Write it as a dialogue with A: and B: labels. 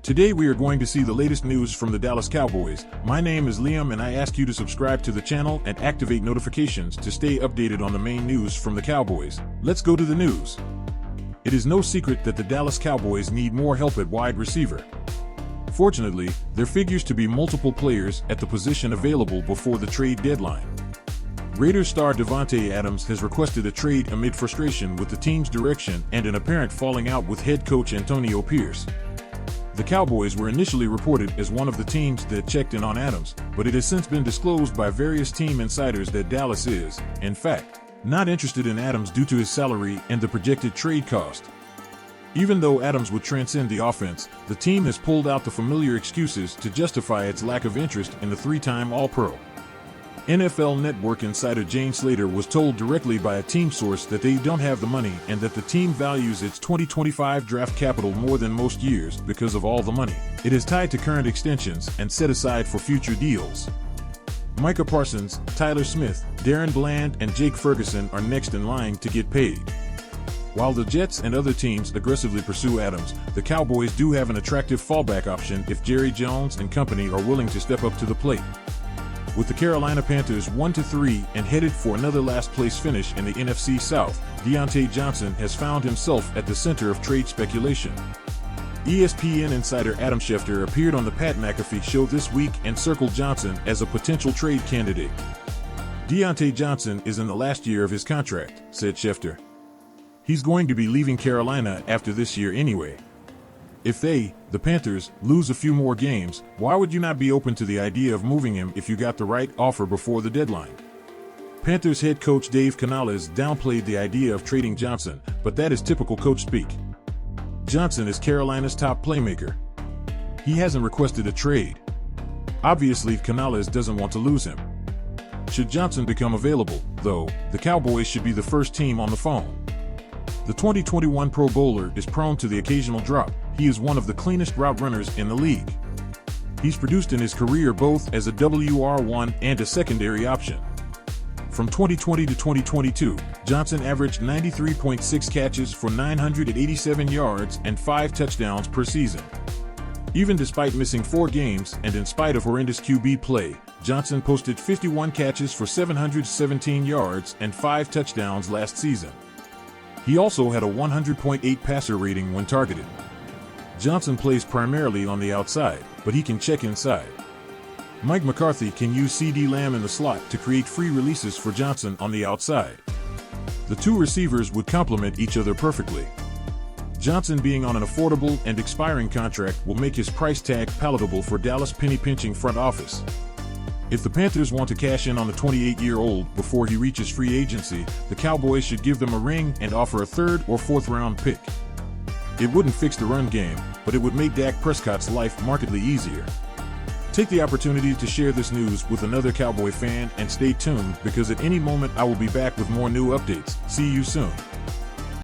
A: Today we are going to see the latest news from the Dallas Cowboys. My name is Liam and I ask you to subscribe to the channel and activate notifications to stay updated on the main news from the Cowboys. Let's go to the news. It is no secret that the Dallas Cowboys need more help at wide receiver. Fortunately, there figures to be multiple players at the position available before the trade deadline. Raiders star Davante Adams has requested a trade amid frustration with the team's direction and an apparent falling out with head coach Antonio Pierce. The Cowboys were initially reported as one of the teams that checked in on Adams, but it has since been disclosed by various team insiders that Dallas is, in fact, not interested in Adams due to his salary and the projected trade cost. Even though Adams would transcend the offense, the team has pulled out the familiar excuses to justify its lack of interest in the three-time All-Pro. NFL Network insider Jane Slater was told directly by a team source that they don't have the money and that the team values its 2025 draft capital more than most years because of all the money it is tied to current extensions and set aside for future deals. Micah Parsons, Tyler Smith, Darren Bland, and Jake Ferguson are next in line to get paid. While the Jets and other teams aggressively pursue Adams, the Cowboys do have an attractive fallback option if Jerry Jones and company are willing to step up to the plate. With the Carolina Panthers 1-3 and headed for another last-place finish in the NFC South, Diontae Johnson has found himself at the center of trade speculation. ESPN insider Adam Schefter appeared on the Pat McAfee show this week and circled Johnson as a potential trade candidate. Diontae Johnson is in the last year of his contract, said Schefter. He's going to be leaving Carolina after this year anyway. If they, the Panthers, lose a few more games, why would you not be open to the idea of moving him if you got the right offer before the deadline? Panthers head coach Dave Canales downplayed the idea of trading Johnson, but that is typical coach speak. Johnson is Carolina's top playmaker. He hasn't requested a trade. Obviously, Canales doesn't want to lose him. Should Johnson become available, though, the Cowboys should be the first team on the phone. The 2021 Pro Bowler is prone to the occasional drop. He is one of the cleanest route runners in the league. He's produced in his career both as a WR1 and a secondary option. From 2020 to 2022, Johnson averaged 93.6 catches for 987 yards and 5 touchdowns per season. Even despite missing 4 games and in spite of horrendous QB play, Johnson posted 51 catches for 717 yards and 5 touchdowns last season. He also had a 100.8 passer rating when targeted. Johnson plays primarily on the outside, but he can check inside. Mike McCarthy can use CeeDee Lamb in the slot to create free releases for Johnson on the outside. The two receivers would complement each other perfectly. Johnson being on an affordable and expiring contract will make his price tag palatable for Dallas' penny-pinching front office. If the Panthers want to cash in on the 28-year-old before he reaches free agency, the Cowboys should give them a ring and offer a 3rd or 4th round pick. It wouldn't fix the run game, but it would make Dak Prescott's life markedly easier. Take the opportunity to share this news with another Cowboy fan and stay tuned because at any moment I will be back with more new updates. See you soon.